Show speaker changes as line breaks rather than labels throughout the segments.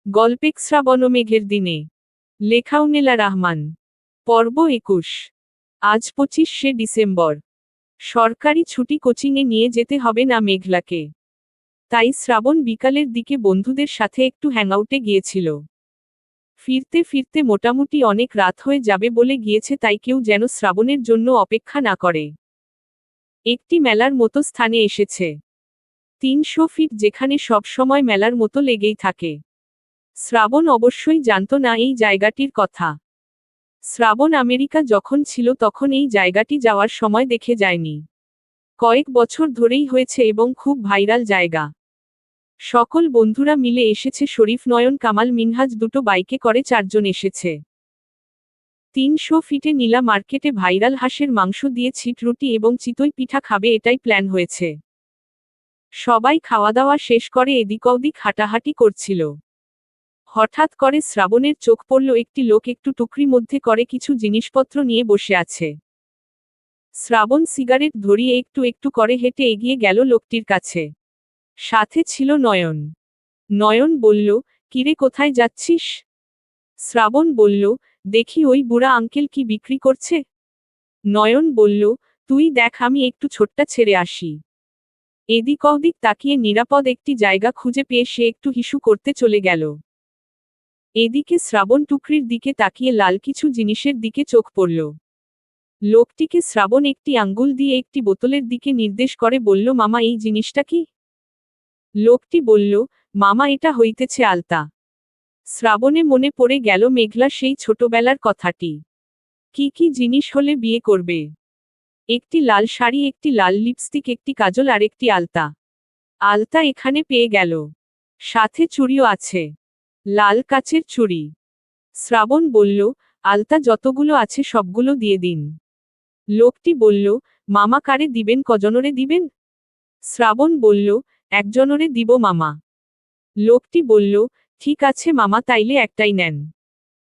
গল্পেক শ্রাবণ মেঘের দিনে। লেখা উনেলা রহমান। পর্ব 21। আজ 25শে ডিসেম্বর। সরকারি ছুটি, কোচিংয়ে নিয়ে যেতে হবে না মেঘলাকে। তাই শ্রাবণ বিকালের দিকে বন্ধুদের সাথে একটু হ্যাংআউটে গিয়েছিল। ফিরতে ফিরতে মোটামুটি অনেক রাত হয়ে যাবে বলে গিয়েছে, তাই কেউ যেন শ্রাবণের জন্য অপেক্ষা না করে। একটি মেলার মতো স্থানে এসেছে। 300 ফিট, যেখানে সব সময় মেলার মতো লেগেই থাকে। শ্রাবণ অবশ্যই জানত না এই জায়গাটির কথা। শ্রাবণ আমেরিকা যখন ছিল তখন এই জায়গাটি যাওয়ার সময় দেখে যায়নি। কয়েক বছর ধরেই হয়েছে এবং খুব ভাইরাল জায়গা। সকল বন্ধুরা মিলে এসেছে। শরীফ, নয়ন, কামাল, মিনহাজ দুটো বাইকে করে 4 জন এসেছে। 300 ফিটে নীলা মার্কেটে ভাইরাল হাঁসের মাংস দিয়ে ছিট রুটি এবং চিতই পিঠা খাবে, এটাই প্ল্যান হয়েছে। সবাই খাওয়া দাওয়া শেষ করে এদিক ওদিক হাঁটাহাঁটি করছিল। হঠাৎ করে শ্রাবণের চোখ পড়ল একটি লোক একটু টুকরি মধ্যে করে কিছু জিনিসপত্র নিয়ে বসে আছে। শ্রাবণ সিগারেট ধরিয়ে একটু একটু করে হেঁটে এগিয়ে গেল লোকটির কাছে। সাথে ছিল নয়ন। নয়ন বলল, কিরে, কোথায় যাচ্ছিস? শ্রাবণ বলল, দেখি ওই বুড়া আঙ্কেল কি বিক্রি করছে। নয়ন বলল, তুই দেখ, আমি একটু ছোট্টা ছেড়ে আসি। এদিক ওদিক তাকিয়ে নিরাপদ একটি জায়গা খুঁজে পেয়ে সে একটু হিসু করতে চলে গেল। এদিকে শ্রাবণ টুকরির দিকে তাকিয়ে লাল কিছু জিনিসের দিকে চোখ পড়ল। লোকটিকে শ্রাবণ একটি আঙ্গুল দিয়ে একটি বোতলের দিকে নির্দেশ করে বলল, মামা, এই জিনিসটা কি? লোকটি বলল, মামা, এটা হইতেছে আলতা। শ্রাবণে মনে পড়ে গেল মেঘলা সেই ছোটবেলার কথাটি। কি কি জিনিস হলে বিয়ে করবে? একটি লাল শাড়ি, একটি লাল লিপস্টিক, একটি কাজল আর একটি আলতা। আলতা এখানে পেয়ে গেল। সাথে চুড়িও আছে, লাল কাচের চুড়ি। শ্রাবণ বলল, আলতা যতগুলো আছে সবগুলো দিয়ে দিন। লোকটি বলল, মামা, কারে দিবেন, কজনরে দিবেন? শ্রাবণ বলল, একজনরে দিব মামা। লোকটি বলল, ঠিক আছে মামা, তাইলে একটাই নেন।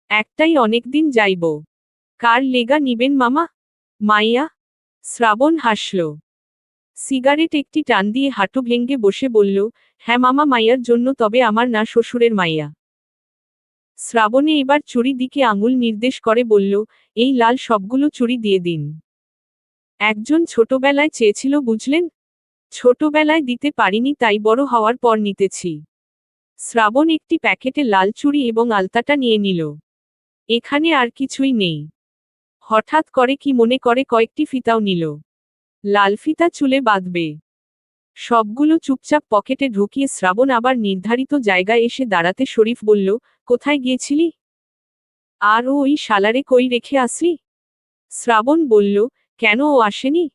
একটাই অনেকদিন যাইব। কার লেগা নিবেন মামা? মাইয়া? শ্রাবণ হাসল। সিগারেট একটি টান দিয়ে হাঁটু ভেঙ্গে বসে বলল, হ্যাঁ মামা, মাইয়ার জন্য, তবে আমার না, শ্বশুরের মাইয়া। শ্রাবণে এবার চুড়ি দিকে আঙুল নির্দেশ করে বলল, এই লাল সবগুলো চুড়ি দিয়ে দিন। একজন ছোটবেলায় চেয়েছিল, বুঝলেন? ছোটবেলায় দিতে পারিনি, তাই বড় হওয়ার পর নিতেছি। শ্রাবণ একটি প্যাকেটে লাল চুড়ি এবং আলতাটা নিয়ে নিল। এখানে আর কিছুই নেই। হঠাৎ করে কি মনে করে কয়েকটি ফিতাও নিল। লাল ফিতা চুলে বাঁধবে। সবগুলো চুপচাপ পকেটে ঢুকিয়ে শ্রাবণ আবার নির্ধারিত জায়গায় এসে দাঁড়াতে শরীফ বলল, কোথায় গিয়েছিলি? আর ওই শালারে কই রেখে আসলি? শ্রাবণ বলল, কেন, ও আসেনি?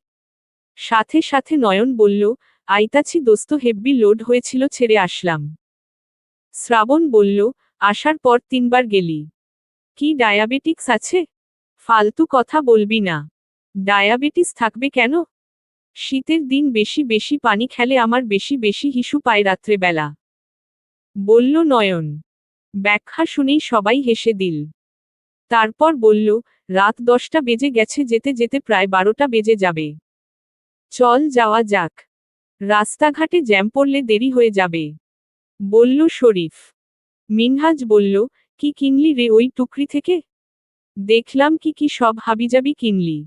সাথে সাথে নয়ন বলল, আইতাছি দোস্ত, হেব্বি লোড হয়েছিল, ছেড়ে আসলাম। শ্রাবণ বলল, আসার পর 3 বার গেলি? কি ডায়াবেটিক্স আছে? ফালতু কথা বলবি না। ডায়াবেটিস থাকবে কেন? শীতের দিন বেশি বেশি পানি খেলে আমার বেশি বেশি হিসু পায় রাত্রেবেলা, বলল নয়ন। ব্যাখ্যা শুনেই সবাই হেসে দিল। তারপর বলল, রাত 10টা বেজে গেছে, যেতে যেতে প্রায় 12টা বেজে যাবে। চল যাওয়া যাক। রাস্তাঘাটে জ্যাম পড়লে দেরি হয়ে যাবে, বলল শরীফ। মিনহাজ বলল, কি কিনলি রে ওই টুকরি থেকে? দেখলাম কি কি সব হাবিজাবি কিনলি।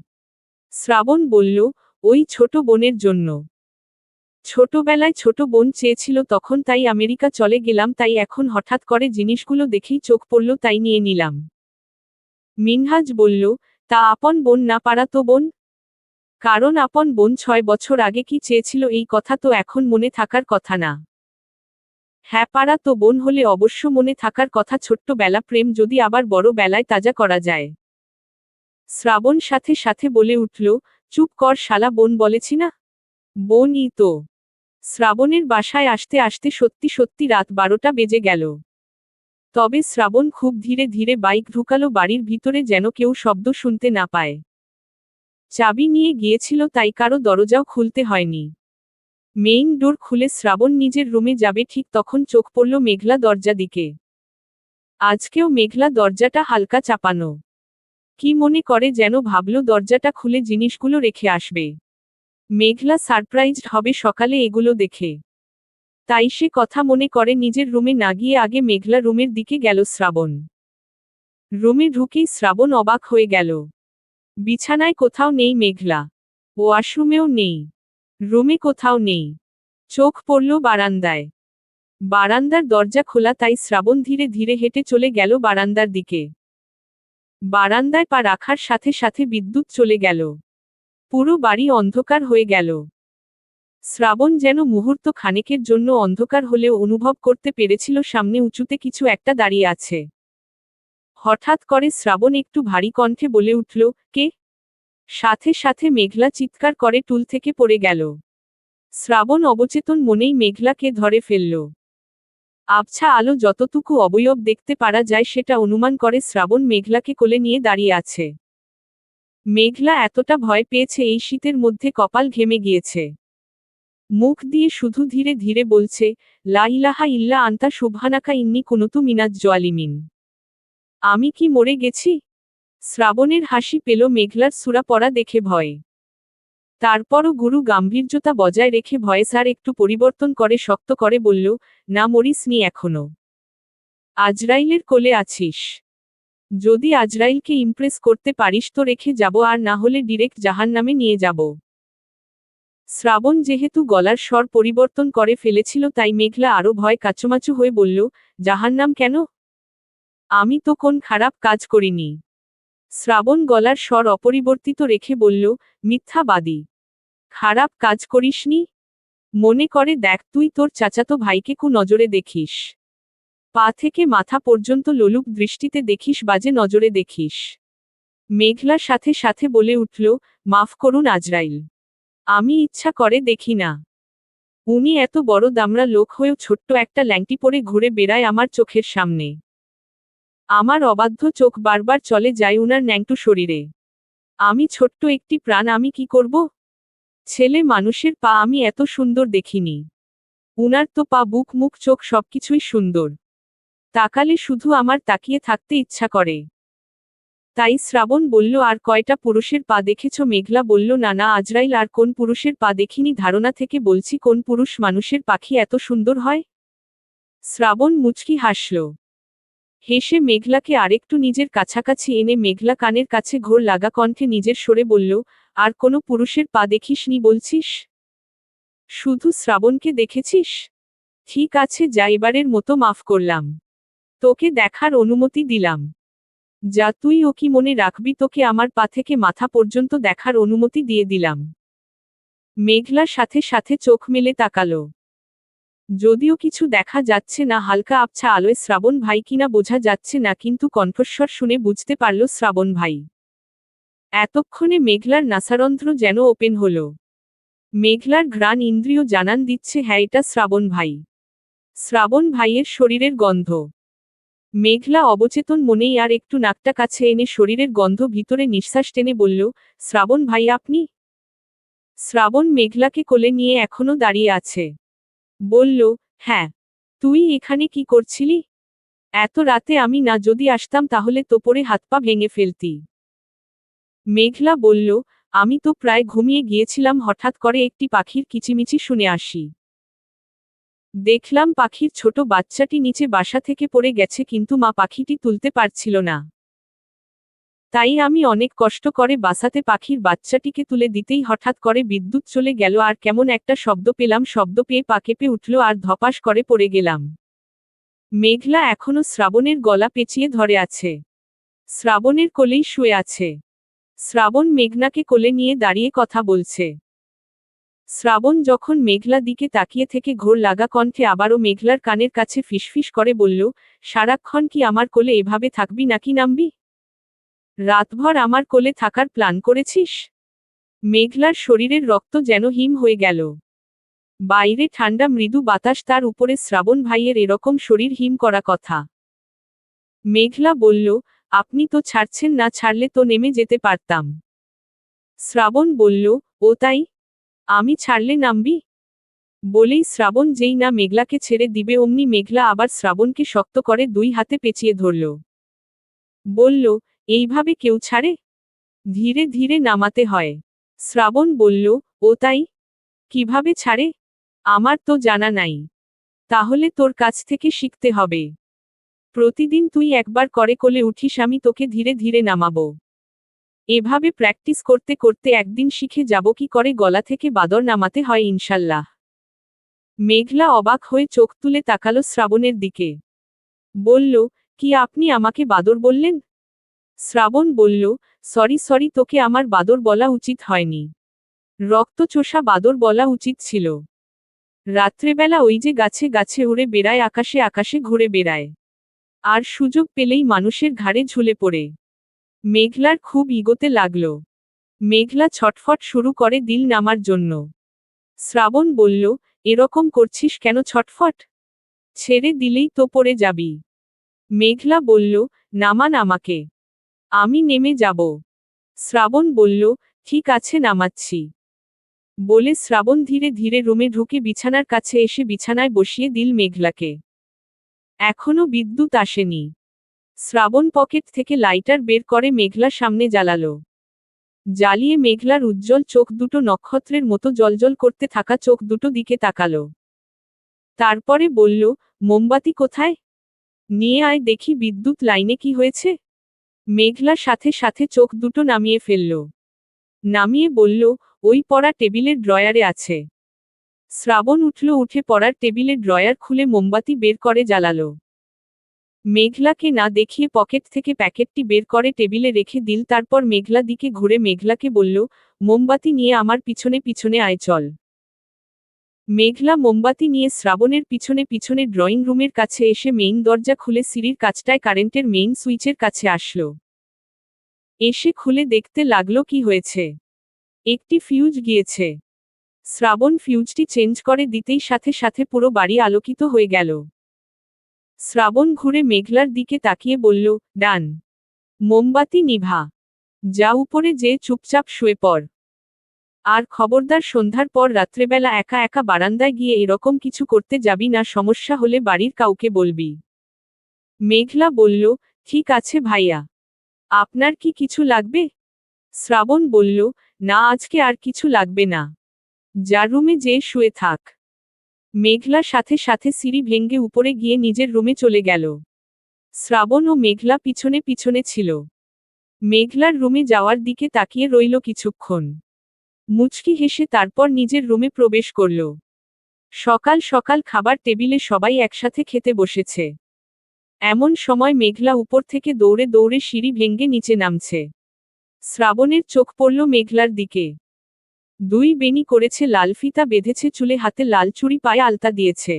শ্রাবণ বলল, ওই ছোট বোনের জন্য। ছোটবেলায় ছোট বোন চেয়েছিল তখন, তাই আমেরিকা চলে গেলাম, তাই এখন হঠাৎ করে জিনিসগুলো দেখেই চোখ পড়ল, তাই নিয়ে নিলাম। মিনহাজ বলল, তা আপন বোন না, পারা তো বোন? কারণ আপন বোন 6 বছর আগে কি চেয়েছিল এই কথা তো এখন মনে থাকার কথা না। হ্যাঁ, পারা তো বোন হলে অবশ্য মনে থাকার কথা। ছোট্টবেলা প্রেম যদি আবার বড় বেলায় তাজা করা যায়। শ্রাবণ সাথে সাথে বলে উঠল, চুপ কর শালা, বোন বলেছি না। বোনই তো। শ্রাবণের বাসায় আসতে আসতে সত্যি সত্যি রাত 12টা বেজে গেল। তবে শ্রাবণ খুব ধীরে ধীরে বাইক ঢুকালো বাড়ির ভিতরে, যেন কেউ শব্দ শুনতে না পায়। চাবি নিয়ে গিয়েছিল, তাই কারো দরজাও খুলতে হয়নি। মেইন ডোর খুলে শ্রাবণ নিজের রুমে যাবে, ঠিক তখন চোখ পড়ল মেঘলা দরজা দিকে। আজকেও মেঘলা দরজাটা হালকা চাপানো। কি মনে করে যেন ভাবল দরজাটা খুলে জিনিসগুলো রেখে আসবে। মেঘলা সারপ্রাইজড হবে সকালে এগুলো দেখে। তাই সে কথা মনে করে নিজের রুমে না গিয়ে আগে মেঘলা রুমের দিকে গেল শ্রাবণ। রুমে ঢুকেই শ্রাবণ অবাক হয়ে গেল। বিছানায় কোথাও নেই মেঘলা, ওয়াশরুমেও নেই, রুমে কোথাও নেই। চোখ পড়ল বারান্দায়। বারান্দার দরজা খোলা, তাই শ্রাবণ ধীরে ধীরে হেঁটে চলে গেল বারান্দার দিকে। বারান্দায় পা রাখার সাথে সাথে বিদ্যুৎ চলে গেল। পুরো বাড়ি অন্ধকার হয়ে গেল। শ্রাবণ যেন মুহূর্ত খানেকের জন্য অন্ধকার হলেও অনুভব করতে পেরেছিল সামনে উঁচুতে কিছু একটা দাঁড়িয়ে আছে। হঠাৎ করে শ্রাবণ একটু ভারী কণ্ঠে বলে উঠল, কে? সাথে সাথে মেঘলা চিৎকার করে টুল থেকে পড়ে গেল। শ্রাবণ অবচেতন মনেই মেঘলাকে ধরে ফেলল। আবছা আলো যতটুকু অবয়ব দেখতে পারা যায় সেটা অনুমান করে শ্রাবণ মেঘলাকে কোলে নিয়ে দাঁড়িয়ে আছে। মেঘলা এতটা ভয় পেয়েছে এই শীতের মধ্যে কপাল ঘেমে গিয়েছে। মুখ দিয়ে শুধু ধীরে ধীরে বলছে, লা ইলাহা ইল্লা আনতা সুবহানাকা ইন্নী কুনতু মিনাজ জালিমিন। আমি কি মরে গেছি? শ্রাবণের হাসি পেল মেঘলার সূরা পড়া দেখে ভয়ে। তারপরও গুরু গাম্ভীর্যতা বজায় রেখে ভয়েস আর একটু পরিবর্তন করে শক্ত করে বলল, না মরিসনি এখনো। আজরাইলের কোলে আছিস। যদি আজরাইলকে ইমপ্রেস করতে পারিস তো রেখে যাব, আর না হলে ডিরেক্ট জাহান্নামে নিয়ে যাব। শ্রাবণ যেহেতু গলার স্বর পরিবর্তন করে ফেলেছিল তাই মেঘলা আরো ভয় কাচুমাচু হয়ে বলল, জাহান্নাম কেন? আমি তো কোন খারাপ কাজ করিনি। শ্রাবণ গলার স্বর অপরিবর্তিত রেখে বলল, মিথ্যাবাদী। খারাপ কাজ করিসনি? মনে করে দেখ, তুই তোর চাচাতো ভাইকে নজরে দেখিস। পা থেকে মাথা পর্যন্ত লোলুপ দৃষ্টিতে দেখিস, বাজে নজরে দেখিস। মেঘলা সাথে সাথে বলে উঠল, মাফ করুন আজরাইল, আমি ইচ্ছা করে দেখি না। উনি এত বড় দামড়া লোক হয়েও ছোট্ট একটা ল্যাংটি পরে ঘুরে বেড়ায় আমার চোখের সামনে। আমার অবাধ্য চোখ বারবার চলে যায় উনার ন্যাংটু শরীরে। আমি ছোট্ট একটি প্রাণ, আমি কি করব? ছেলে মানুষের পা আমি এত সুন্দর দেখিনি। উনার তো পা, বুক, মুখ, চোখ সবকিছুই সুন্দর। তাকালে শুধু আমার তাকিয়ে থাকতে ইচ্ছা করে। তাই শ্রাবণ বলল, আর কয়টা পুরুষের পা দেখেছ? মেঘলা বলল, না না আজরাইল, আর কোন পুরুষের পা দেখিনি, ধারণা থেকে বলছি, কোন পুরুষ মানুষের পাখি এত সুন্দর হয়? শ্রাবণ মুচকি হাসল। হেসে মেঘলাকে আরেকটু নিজের কাছাকাছি এনে মেঘলা কানের কাছে ঘোর লাগা কণ্ঠে নিজের সরে বলল, আর কোনো পুরুষের পা দেখিসনি বলছিস? শুধু শ্রাবণকে দেখেছিস? ঠিক আছে, যা, এবারের মতো মাফ করলাম। তোকে দেখার অনুমতি দিলাম। যা, তুই ও কি মনে রাখবি, তোকে আমার পা থেকে মাথা পর্যন্ত দেখার অনুমতি দিয়ে দিলাম। মেঘলা সাথে সাথে চোখ মেলে তাকালো। যদিও কিছু দেখা যাচ্ছে না, হালকা আবছা আলোয় শ্রাবণ ভাই কিনা বোঝা যাচ্ছে না, কিন্তু কণ্ঠস্বর শুনে বুঝতে পারল শ্রাবণ ভাই। এতক্ষণে মেঘলার নাসারন্ধ্র যেন ওপেন হলো। মেঘলার ঘ্রাণ ইন্দ্রিয় জানান দিচ্ছে, হ্যাঁ, এটা শ্রাবণ ভাই। শ্রাবণ ভাইয়ের শরীরের গন্ধ। মেঘলা অবচেতন মনেই আর একটু নাকটা কাছে এনে শরীরের গন্ধ ভিতরে নিঃশ্বাস টেনে বলল, শ্রাবণ ভাই আপনি? শ্রাবণ মেঘলাকে কোলে নিয়ে এখনো দাঁড়িয়ে আছে। বলল, হ্যাঁ। তুই এখানে কি করছিলি? এত রাতে আমি না যদি আসতাম তাহলে তো পড়ে হাত পা ভেঙে ফেলতি। মেঘলা বলল, আমি তো প্রায় ঘুমিয়ে গিয়েছিলাম, হঠাৎ করে একটি পাখির কিচিমিচি শুনে আসি। দেখলাম পাখির ছোট বাচ্চাটি নিচে বাসা থেকে পড়ে গেছে, কিন্তু মা পাখিটি তুলতে পারছিল না। তাই আমি অনেক কষ্ট করে বাসাতে পাখির বাচ্চাটিকে তুলে দিতেই হঠাৎ করে বিদ্যুৎ চলে গেল, আর কেমন একটা শব্দ পেলাম, শব্দ পেয়ে পা কেঁপে উঠল আর ধপাস করে পড়ে গেলাম। মেঘলা এখনো শ্রাবণের গলা পেঁচিয়ে ধরে আছে। শ্রাবণের কোলেই শুয়ে আছে। শ্রাবণ মেঘনাকে কোলে নিয়ে দাঁড়িয়ে কথা বলছে। শ্রাবণ যখন মেঘলা দিকে তাকিয়ে থেকে ঘোর লাগা কণ্ঠে আবারও মেঘলার কানের কাছে ফিসফিস করে বলল, সারাক্ষণ কি আমার কোলে এভাবে থাকবি নাকি নামবি? রাতভর আমার কোলে থাকার প্ল্যান করেছিস? মেঘলার শরীরের রক্ত যেন হিম হয়ে গেল। বাইরে ঠান্ডা মৃদু বাতাস, তার উপরে শ্রাবণ ভাইয়ের এরকম শরীর হিম করা কথা। মেঘলা বলল, আপনি তো ছাড়ছেন না, ছাড়লে তো নেমে যেতে পারতাম। শ্রাবণ বলল, ও তাই? আমি ছাড়লে নামবি? বলেই শ্রাবণ যেই না মেঘলাকে ছেড়ে দিবে অমনি মেঘলা আবার শ্রাবণকে শক্ত করে দুই হাতে পেঁচিয়ে ধরল। বলল, এইভাবে কেউ ছাড়ে? ধীরে ধীরে নামাতে হয়। শ্রাবণ বলল, ও তাই? কিভাবে ছাড়ে? আমার তো জানা নাই। তাহলে তোর কাছ থেকে শিখতে হবে। প্রতিদিন তুই একবার করে কোলে উঠিস, আমি তোকে ধীরে ধীরে নামাবো। এভাবে প্র্যাকটিস করতে করতে একদিন শিখে যাব কি করে গলা থেকে বাদর নামাতে হয় ইনশাল্লাহ। মেঘলা অবাক হয়ে চোখ তুলে তাকালো শ্রাবণের দিকে। বলল, কি আপনি আমাকে বাদর বললেন? শ্রাবণ বলল, সরি সরি, তোকে আমার বাদর বলা উচিত হয়নি। রক্তচোষা বাদর বলা উচিত ছিল। রাত্রেবেলা ওই যে গাছে গাছে উড়ে বেড়ায়, আকাশে আকাশে ঘুরে বেড়ায়, আর সুযোগ পেলেই মানুষের ঘাড়ে ঝুলে পড়ে। মেঘলার খুব ইগোতে লাগল। মেঘলা ছটফট শুরু করে দিল নামার জন্য। শ্রাবণ বলল, এরকম করছিস কেন ছটফট? ছেড়ে দিলেই তো পড়ে যাবি। মেঘলা বলল, নামান আমাকে, আমি নেমে যাব। শ্রাবণ বলল, ঠিক আছে নামাচ্ছি। বলে শ্রাবণ ধীরে ধীরে রুমে ঢুকে বিছানার কাছে এসে বিছানায় বসিয়ে দিল মেঘলাকে। এখনো বিদ্যুৎ আসেনি। শ্রাবণ পকেট থেকে লাইটার বের করে মেঘলার সামনে জ্বালালো। জ্বালিয়ে মেঘলার উজ্জ্বল চোখ দুটো, নক্ষত্রের মতো জ্বলজ্বল করতে থাকা চোখ দুটো দিকে তাকালো। তারপরে বলল, মোমবাতি কোথায়? নিয়ে আয় দেখি বিদ্যুৎ লাইনে কি হয়েছে। মেঘলা সাথে সাথে চোখ দুটো নামিয়ে ফেলল। নামিয়ে বলল, ওই পড়া টেবিলের ড্রয়ারে আছে। শ্রাবণ উঠল, উঠে পড়ার টেবিলের ড্রয়ার খুলে মোমবাতি বের করে জ্বালালো। মেঘলাকে না দেখিয়ে পকেট থেকে প্যাকেটটি বের করে টেবিলে রেখে দিল। তারপর মেঘলা দিকে ঘুরে মেঘলাকে বলল, মোমবাতি নিয়ে আমার পিছনে পিছনে আয় চল। মেঘলা মোমবাতি নিয়ে শ্রাবণের পিছনে পিছনে ড্রয়িং রুমের কাছে এসে মেইন দরজা খুলে সিঁড়ির কাছটায় কারেন্টের মেইন সুইচের কাছে আসলো। এসে খুলে দেখতে লাগলো কি হয়েছে। একটি ফিউজ গিয়েছে। শ্রাবণ ফিউজটি চেঞ্জ করে দিতেই সাথে সাথে পুরো বাড়ি আলোকিত হয়ে গেল। শ্রাবণ ঘুরে মেঘলার দিকে তাকিয়ে বলল, ডান। মোমবাতি নিভা। যা উপরে যে চুপচাপ শুয়ে পড়। আর খবরদার সন্ধ্যার পর রাত্রেবেলা একা একা বারান্দায় গিয়ে এরকম কিছু করতে যাবি না, সমস্যা হলে বাড়ির কাউকে বলবি। মেঘলা বলল, ঠিক আছে ভাইয়া। আপনার কি কিছু লাগবে? শ্রাবণ বলল, না আজকে আর কিছু লাগবে না। যার রুমে যে শুয়ে থাক। মেঘলা সাথে সাথে সিঁড়ি ভেঙে উপরে গিয়ে নিজের রুমে চলে গেল। শ্রাবণ ও মেঘলা পিছনে পিছনে ছিল। মেঘলার রুমে যাওয়ার দিকে তাকিয়ে রইল কিছুক্ষণ। মুচকি হেসে তারপর নিজের রুমে প্রবেশ করল। সকাল সকাল খাবার টেবিলে সবাই একসাথে খেতে বসেছে। এমন সময় মেঘলা উপর থেকে দৌড়ে দৌড়ে সিঁড়ি ভেঙে নিচে নামছে। শ্রাবণের চোখ পড়ল মেঘলার দিকে। দুই বেনি করেছে, লাল ফিতা বেঁধেছে চুলে, হাতে লাল চুড়ি, পায়ে আলতা দিয়েছে।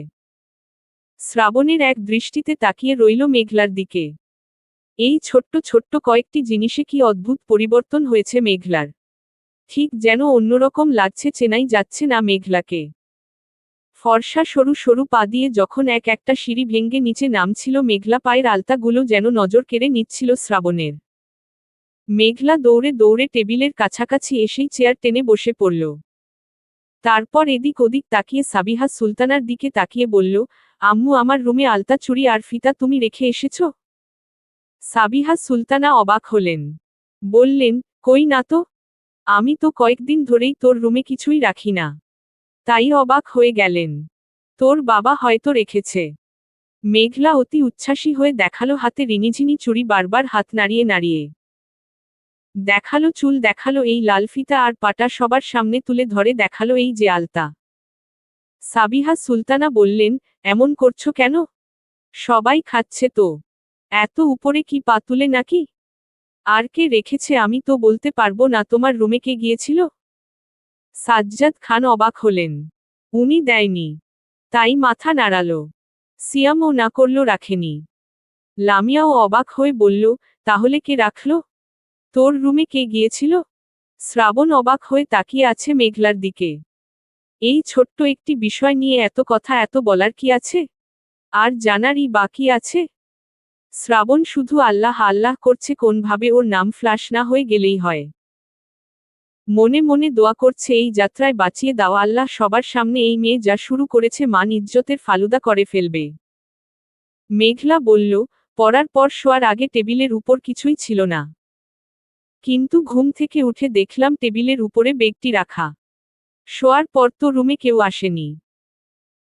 শ্রাবণের এক দৃষ্টিতে তাকিয়ে রইল মেঘলার দিকে। এই ছোট্ট ছোট্ট কয়েকটি জিনিসে কি অদ্ভুত পরিবর্তন হয়েছে মেঘলার। ঠিক যেন অন্যরকম লাগছে, চেনাই যাচ্ছে না মেঘলাকে। ফর্সা সরু সরু পা দিয়ে যখন এক একটা সিঁড়ি ভেঙে নিচে নামছিল মেঘলা, পায়ের আলতাগুলো যেন নজর কেড়ে নিচ্ছিল শ্রাবণের। মেঘলা দৌড়ে দৌড়ে টেবিলের কাছাকাছি এসেই চেয়ার টেনে বসে পড়ল। তারপর এদিক ওদিক তাকিয়ে সাবিহা সুলতানার দিকে তাকিয়ে বলল, আম্মু, আমার রুমে আলতা, চুড়ি আর ফিতা তুমি রেখে এসেছ? সাবিহা সুলতানা অবাক হলেন। বললেন, কই না তো। আমি তো কয়েকদিন ধরেই তোর রুমে কিছুই রাখি না। তাই অবাক হয়ে গেলেন। তোর বাবা হয়তো রেখেছে। মেঘলা অতি উচ্ছ্বাসী হয়ে দেখালো হাতে রিনিঝিনি চুড়ি, বারবার হাত নাড়িয়ে নাড়িয়ে দেখালো চুল, দেখালো এই লাল ফিতা, আর পাটা সবার সামনে তুলে ধরে দেখালো এই যে আলতা। সাবিহা সুলতানা বললেন, এমন করছো কেন? সবাই খাচ্ছে তো। এত উপরে কি পা তুলে নাকি? আর কে রেখেছে আমি তো বলতে পারবো না। তোমার রুমে কে গিয়েছিল? সাজ্জাদ খান অবাক হলেন। উনি দেয়নি। তাই মাথা নাড়ালো। সিয়ামও না করল, রাখেনি। লামিয়াও অবাক হয়ে বলল, তাহলে কে রাখল? তোর রুমে কে গিয়েছিল? শ্রাবণ অবাক হয়ে তাকিয়ে আছে মেঘলার দিকে। এই ছোট্ট একটি বিষয় নিয়ে এত কথা, এত বলার কি আছে? আর জানারই বাকি আছে? শ্রাবণ শুধু আল্লাহ আল্লাহ করছে, কোনভাবে ওর নাম ফ্লাশ না হয়ে গেলেই হয়। মনে মনে দোয়া করছে, এই যাত্রায় বাঁচিয়ে দাও আল্লাহ, সবার সামনে এই মেয়ে যা শুরু করেছে মান ইজ্জতের ফালুদা করে ফেলবে। মেঘলা বলল, পড়ার পর শোয়ার আগে টেবিলের উপর কিছুই ছিল না। কিন্তু ঘুম থেকে উঠে দেখলাম টেবিলের উপরে বেগটি রাখা। শোয়ার পর তো রুমে কেউ আসেনি।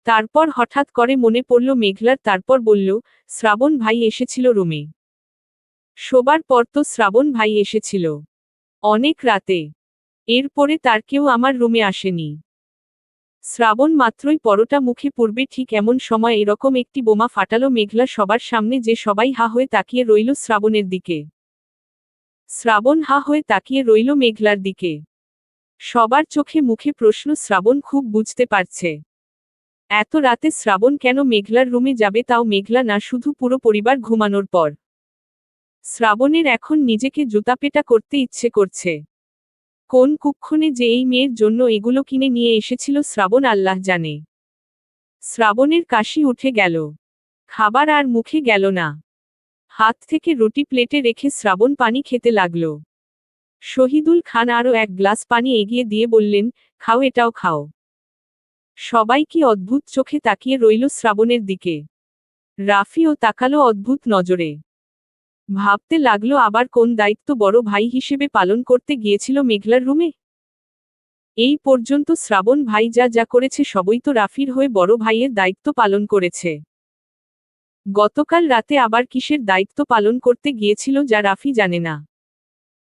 তারপর হঠাৎ করে মনে পড়ল মেঘলার, তারপর বলল, শ্রাবণ ভাই এসেছিল রুমে। শোবার পর তো শ্রাবণ ভাই এসেছিল অনেক রাতে। এরপরে তার কেউ আমার রুমে আসেনি। শ্রাবণ মাত্রই পরোটা মুখে পড়বে ঠিক এমন সময় এরকম একটি বোমা ফাটালো মেঘলা সবার সামনে, যে সবাই হা হয়ে তাকিয়ে রইল শ্রাবণের দিকে। শ্রাবণ হা হয়ে তাকিয়ে রইল মেঘলার দিকে। সবার চোখে মুখে প্রশ্ন, শ্রাবণ খুব বুঝতে পারছে এত রাতে শ্রাবণ কেন মেঘলার রুমে যাবে, তাও মেঘলা না, শুধু পুরো পরিবার ঘুমানোর পর। শ্রাবণের এখন নিজেকে জুতাপেটা করতে ইচ্ছে করছে। কোন কুক্ষণে যে এই মেয়ের জন্য এগুলো কিনে নিয়ে এসেছিল শ্রাবণ আল্লাহ জানে। শ্রাবণের কাশি উঠে গেল, খাবার আর মুখে গেল না। হাত থেকে রুটি প্লেটে রেখে শ্রাবণ পানি খেতে লাগল। শহীদুল খান আরও এক গ্লাস পানি এগিয়ে দিয়ে বললেন, খাও, এটাও খাও। সবাই কি অদ্ভুত চোখে তাকিয়ে রইল শ্রাবণের দিকে। রাফিও তাকালো অদ্ভুত নজরে। ভাবতে লাগলো, আবার কোন দায়িত্ব বড় ভাই হিসেবে পালন করতে গিয়েছিল মেঘলার রুমে। এই পর্যন্ত শ্রাবণ ভাই যা যা করেছে সবই তো রাফির হয়ে বড় ভাইয়ের দায়িত্ব পালন করেছে। গতকাল রাতে আবার কিসের দায়িত্ব পালন করতে গিয়েছিল যা রাফি জানে না।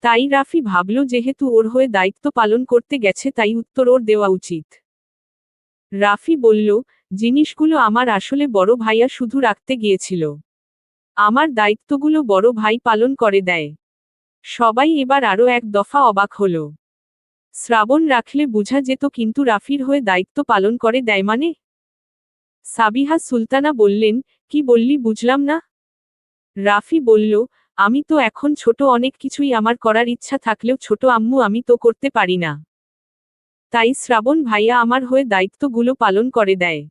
তাই রাফি ভাবল, যেহেতু ওর হয়ে দায়িত্ব পালন করতে গেছে তাই উত্তর ওর দেওয়া উচিত। রাফি বলল, জিনিসগুলো আমার আসলে বড় ভাইয়া শুধু রাখতে গিয়েছিল। আমার দায়িত্বগুলো বড় ভাই পালন করে দেয়। সবাই এবার আরও এক দফা অবাক হল। শ্রাবণ রাখলে বুঝা যেত, কিন্তু রাফির হয়ে দায়িত্ব পালন করে দেয় মানে? সাবিহা সুলতানা বললেন, কি বললি বুঝলাম না। রাফি বলল, আমি তো এখন ছোট, অনেক কিছুই আমার করার ইচ্ছা থাকলেও ছোট আম্মু আমি তো করতে পারি না। তাই শ্রাবণ ভাইয়া আমার হয়ে দায়িত্বগুলো পালন করে দেয়।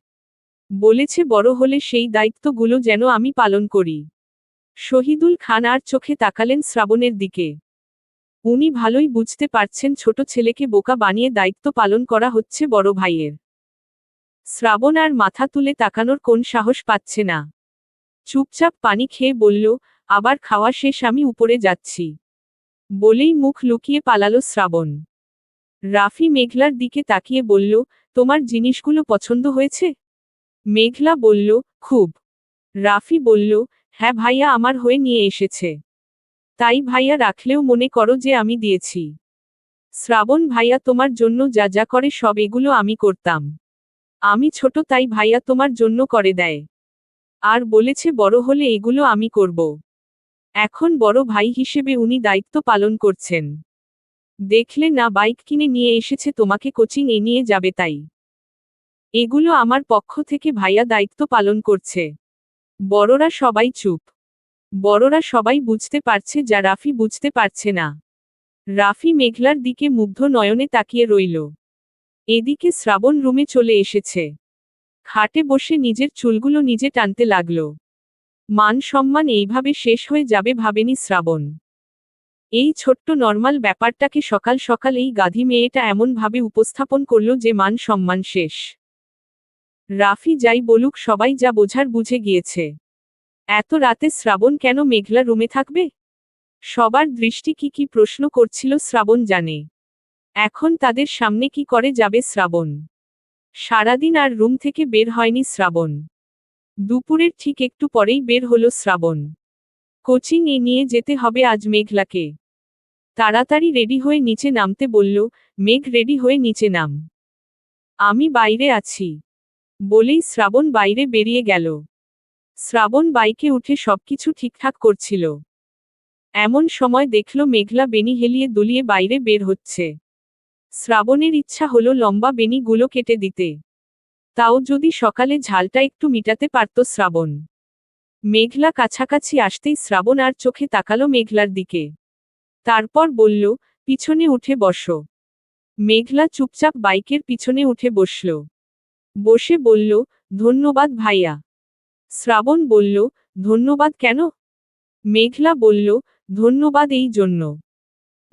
বলেছে বড় হলে সেই দায়িত্বগুলো যেন আমি পালন করি। শহীদুল খান আর চোখে তাকালেন শ্রাবণের দিকে। উনি ভালোই বুঝতে পারছেন ছোট ছেলেকে বোকা বানিয়ে দায়িত্ব পালন করা হচ্ছে বড় ভাইয়ের। শ্রাবণ আর মাথা তুলে তাকানোর কোন সাহস পাচ্ছে না। চুপচাপ পানি খেয়ে বলল, আবার খাওয়া শেষ, আমি উপরে যাচ্ছি। বলেই মুখ লুকিয়ে পালালো শ্রাবণ। রাফি মেঘলার দিকে তাকিয়ে বলল, তোমার জিনিসগুলো পছন্দ হয়েছে? মেঘলা বলল, খুব। রাফি বলল, হ্যাঁ ভাইয়া আমার হয়ে নিয়ে এসেছে। তাই ভাইয়া রাখলেও মনে করো যে আমি দিয়েছি। শ্রাবণ ভাইয়া তোমার জন্য যা যা করে সব এগুলো আমি করতাম। আমি ছোট তাই ভাইয়া তোমার জন্য করে দেয়। আর বলেছে বড় হলে এগুলো আমি করব। এখন বড় ভাই হিসেবে উনি দায়িত্ব পালন করছেন। দেখলে না, বাইক কিনে নিয়ে এসেছে তোমাকে কোচিং এ নিয়ে যাবে, তাই এগুলো আমার পক্ষ থেকে ভাইয়া দায়িত্ব পালন করছে। বড়রা সবাই চুপ। বড়রা সবাই বুঝতে পারছে যা রাফি বুঝতে পারছে না। রাফি মেঘলার দিকে মুগ্ধ নয়নে তাকিয়ে রইল। এদিকে শ্রাবণ রুমে চলে এসেছে। খাটে বসে নিজের চুলগুলো নিজে টানতে লাগল। মান সম্মান এইভাবে শেষ হয়ে যাবে ভাবেনি শ্রাবণ। এই ছোট্ট নর্মাল ব্যাপারটাকে সকাল সকাল এই গাধি মেয়েটা এমনভাবে উপস্থাপন করল যে মান সম্মান শেষ। রাফি যাই বলুক, সবাই যা বোঝার বুঝে গিয়েছে। এত রাতে শ্রাবণ কেন মেঘলা রুমে থাকবে? সবার দৃষ্টি কি কি প্রশ্ন করছিল শ্রাবণ জানে। এখন তাদের সামনে কি করে যাবে শ্রাবণ? সারাদিন আর রুম থেকে বের হয়নি শ্রাবণ। দুপুরের ঠিক একটু পরেই বের হলো শ্রাবণ। কোচিং এ নিয়ে যেতে হবে আজ মেঘলাকে। তাড়াতাড়ি রেডি হয়ে নিচে নামতে বলল, মেঘ রেডি হয়ে নিচে নাম। আমি বাইরে আছি। বলেই শ্রাবণ বাইরে বেরিয়ে গেল। শ্রাবণ বাইকে উঠে সবকিছু ঠিকঠাক করছিল। এমন সময় দেখল মেঘলা বেনি হেলিয়ে দুলিয়ে বাইরে বের হচ্ছে। শ্রাবণের ইচ্ছা হলো লম্বা বেনিগুলো কেটে দিতে। তাও যদি সকালে ঝালটা একটু মিটাতে পারত শ্রাবণ। মেঘলা কাছাকাছি আসতেই শ্রাবণ আর চোখে তাকালো মেঘলার দিকে। তারপর বলল, পিছনে উঠে বসো। মেঘলা চুপচাপ বাইকের পিছনে উঠে বসল। বসে বলল, ধন্যবাদ ভাইয়া। শ্রাবণ বলল, ধন্যবাদ কেন? মেঘলা বলল, ধন্যবাদ এই জন্য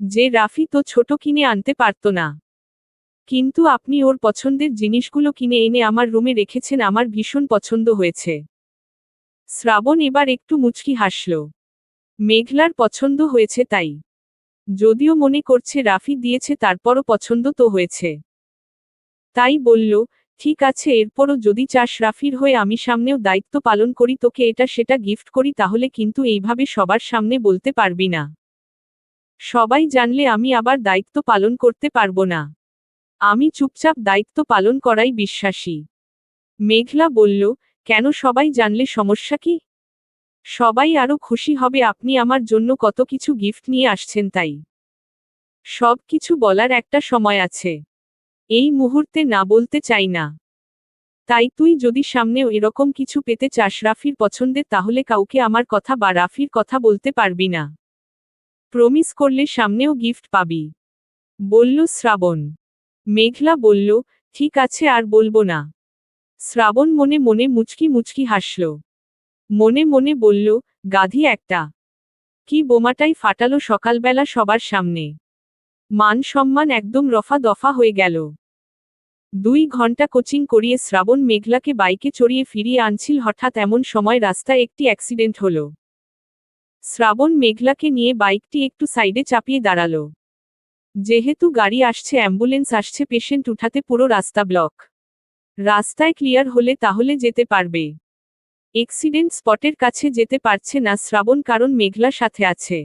যে রাফি তো ছোট কিনে আনতে পারত না, কিন্তু আপনি ওর পছন্দের জিনিসগুলো কিনে এনে আমার রুমে রেখেছেন, আমার ভীষণ পছন্দ হয়েছে। শ্রাবণ এবার একটু মুচকি হাসল। মেঘলার পছন্দ হয়েছে তাই। যদিও মনে করছে রাফি দিয়েছে, তারপরও পছন্দ তো হয়েছে। তাই বলল, ঠিক আছে, এরপরও যদি চাস রাফির হয়ে আমি সামনেও দায়িত্ব পালন করি, তোকে এটা সেটা গিফট করি, তাহলে কিন্তু এইভাবে সবার সামনে বলতে পারবি না। সবাই জানলে আমি আবার দায়িত্ব পালন করতে পারবো না। আমি চুপচাপ দায়িত্ব পালন করাই বিশ্বাসী। মেঘলা বলল, কেন, সবাই জানলে সমস্যা কি? সবাই আরো খুশি হবে, আপনি আমার জন্য কত কিছু গিফট নিয়ে আসছেন তাই। সব কিছু বলার একটা সময় আছে। এই মুহূর্তে না বলতে চাই না। তাই তুই যদি সামনেও এরকম কিছু পেতে চাস রাফির পছন্দের, তাহলে কাউকে আমার কথা বা রাফির কথা বলতে পারবি না। প্রমিস করলে সামনেও গিফট পাবি, বলল শ্রাবণ। মেঘলা বলল, ঠিক আছে, আর বলবো না। শ্রাবণ মনে মনে মুচকি মুচকি হাসল। মনে মনে বলল, গাধি একটা। কি বোমাটাই ফাটালো সকালবেলা সবার সামনে। মান সম্মান একদম রফা দফা হয়ে গেল। 2 ঘন্টা কোচিং করিয়ে শ্রাবণ মেঘলাকে বাইকে চড়িয়ে ফিরিয়ে আনছিল, হঠাৎ এমন সময় রাস্তায় একটি অ্যাক্সিডেন্ট হলো। শ্রাবণ মেঘলাকে নিয়ে বাইকটি একটু সাইডে চাপিয়ে দাঁড়ালো। যেহেতু গাড়ি আসছে, অ্যাম্বুলেন্স আসছে, পেশেন্ট উঠাতে পুরো রাস্তা ব্লক। রাস্তায় ক্লিয়ার হলে তাহলে যেতে পারবে। অ্যাক্সিডেন্ট স্পটের কাছে যেতে পারছে না শ্রাবণ, কারণ মেঘলা সাথে আছে।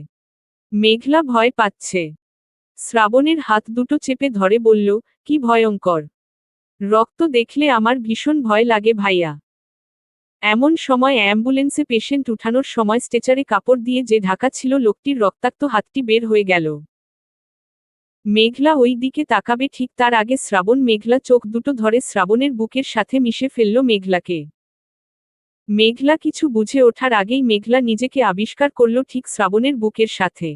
মেঘলা ভয় পাচ্ছে। শ্রাবণের হাত দুটো চেপে ধরে বলল, কি ভয়ঙ্কর। রক্ত দেখলে আমার ভীষণ ভয় লাগে ভাইয়া। এমন সময় অ্যাম্বুলেন্সে পেশেন্ট উঠানোর সময় স্ট্রেচারে কাপড় দিয়ে যে ঢাকা ছিল, লোকটির রক্তাক্ত হাতটি বের হয়ে গেল। মেঘলা ওই দিকে তাকাবে ঠিক তার আগে শ্রাবণ মেঘলা চোখ দুটো ধরে শ্রাবণের বুকের সাথে মিশে ফেলল মেঘলাকে। মেঘলা কিছু বুঝে ওঠার আগেই মেঘলা নিজেকে আবিষ্কার করল ঠিক শ্রাবণের বুকের সাথে।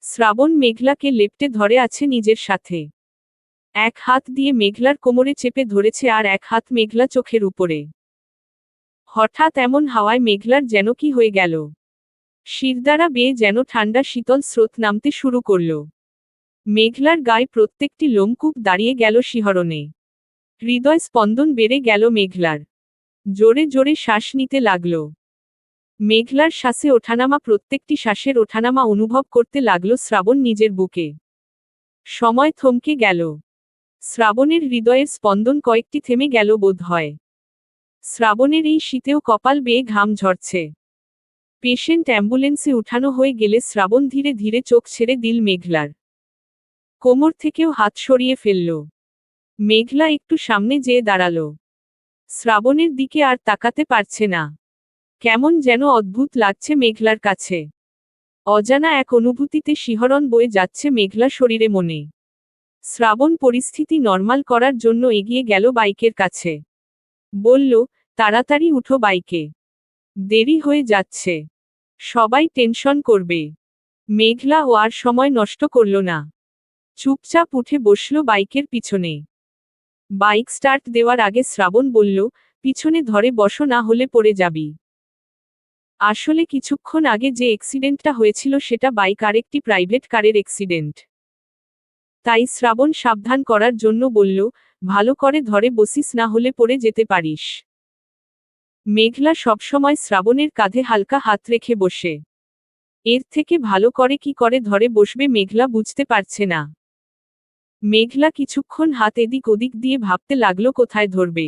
শ্রাবণ মেঘলাকে লেপ্টে ধরে আছে নিজের সাথে। এক হাত দিয়ে মেঘলার কোমরে চেপে ধরেছে আর এক হাত মেঘলা চোখের উপরে। হঠাৎ এমন হাওয়ায় মেঘলার যেন কি হয়ে গেল। শিরদাঁড়া বেয়ে যেন ঠান্ডা শীতল স্রোত নামতে শুরু করল। মেঘলার গায়ে প্রত্যেকটি লোমকূপ দাঁড়িয়ে গেল শিহরণে। হৃদয় স্পন্দন বেড়ে গেল মেঘলার। জোরে জোরে শ্বাস নিতে লাগল। মেঘলার শ্বাসে ওঠানামা, প্রত্যেকটি শ্বাসের ওঠানামা অনুভব করতে লাগল শ্রাবণ নিজের বুকে। সময় থমকে গেল। শ্রাবণের হৃদয়ের স্পন্দন কয়েকটি থেমে গেল বোধ হয়। শ্রাবণের এই শীতেও কপাল বেয়ে ঘাম ঝরছে। পেশেন্ট অ্যাম্বুলেন্সে উঠানো হয়ে গেলে শ্রাবণ ধীরে ধীরে চোখ ছেড়ে দিল মেঘলার। কোমর থেকেও হাত সরিয়ে ফেলল। মেঘলা একটু সামনে যেয়ে দাঁড়াল। শ্রাবণের দিকে আর তাকাতে পারছে না। কেমন যেন অদ্ভুত লাগছে মেঘলার কাছে। অজানা এক অনুভূতিতে শিহরণ বয়ে যাচ্ছে মেঘলা শরীরে মনে। শ্রাবণ পরিস্থিতি নরমাল করার জন্য এগিয়ে গেল বাইকের কাছে। বলল, তাড়াতাড়ি উঠো বাইকে, দেরি হয়ে যাচ্ছে, সবাই টেনশন করবে। মেঘলা ও আর সময় নষ্ট করল না। চুপচাপ উঠে বসল বাইকের পিছনে। বাইক স্টার্ট দেওয়ার আগে শ্রাবণ বলল, পিছনে ধরে বসো, না হলে পড়ে যাবি। আসলে কিছুক্ষণ আগে যে অ্যাক্সিডেন্টটা হয়েছিল সেটা বাইক আর একটি প্রাইভেট কারের অ্যাক্সিডেন্ট। তাই শ্রাবণ সাবধান করার জন্য বলল, ভালো করে ধরে বসিস, না হলে পড়ে যেতে পারিস। মেঘলা সবসময় শ্রাবণের কাঁধে হালকা হাত রেখে বসে। এর থেকে ভালো করে কি করে ধরে বসবে মেঘলা বুঝতে পারছে না। মেঘলা কিছুক্ষণ হাত এদিক ওদিক দিয়ে ভাবতে লাগলো কোথায় ধরবে।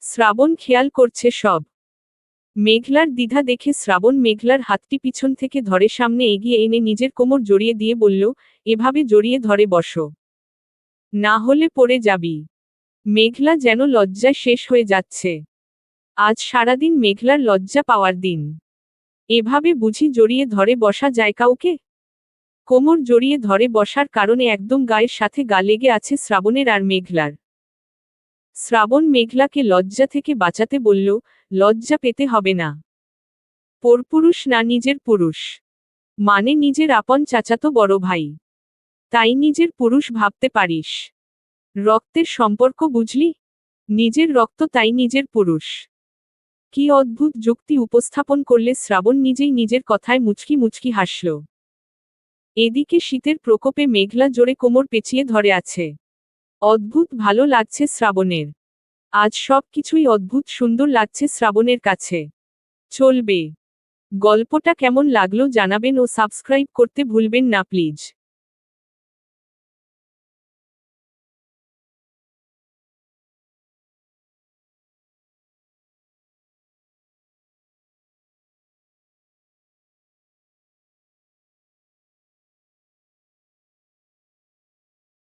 শ্রাবণ খেয়াল করছে সব। মেঘলার দ্বিধা দেখে শ্রাবণ মেঘলার হাতটি পিছন থেকে ধরে সামনে এগিয়ে এনে নিজের কোমর জড়িয়ে দিয়ে বলল, এভাবে জড়িয়ে ধরে বসো, না হলে পড়ে যাবি। মেঘলা যেন লজ্জায় শেষ হয়ে যাচ্ছে। আজ সারাদিন মেঘলার লজ্জা পাওয়ার দিন। এভাবে বুঝি জড়িয়ে ধরে বসা যায় কাউকে? কোমর জড়িয়ে ধরে বসার কারণে একদম গায়ের সাথে গা লেগে আছে শ্রাবণের আর মেঘলার। শ্রাবণ মেঘলাকে লজ্জা থেকে বাঁচাতে বলল, লজ্জা পেতে হবে না। পরপুরুষ না নিজের পুরুষ, মানে নিজের আপন চাচাতো বড় ভাই, তাই নিজের পুরুষ ভাবতে পারিস। রক্তের সম্পর্ক বুঝলি? নিজের রক্ত, তাই নিজের পুরুষ। কি অদ্ভুত যুক্তি উপস্থাপন করলে শ্রাবণ নিজেই নিজের কথায় মুচকি মুচকি হাসল। এদিকে শীতের প্রকোপে মেঘলা জোরে কোমর পেঁচিয়ে ধরে আছে। অদ্ভুত ভালো লাগছে শ্রাবণের। আজ সব কিছুই অদ্ভুত সুন্দর লাগছে শ্রাবণের কাছে। চলবে। গল্পটা কেমন লাগলো জানাবেন ও সাবস্ক্রাইব করতে ভুলবেন না প্লিজ।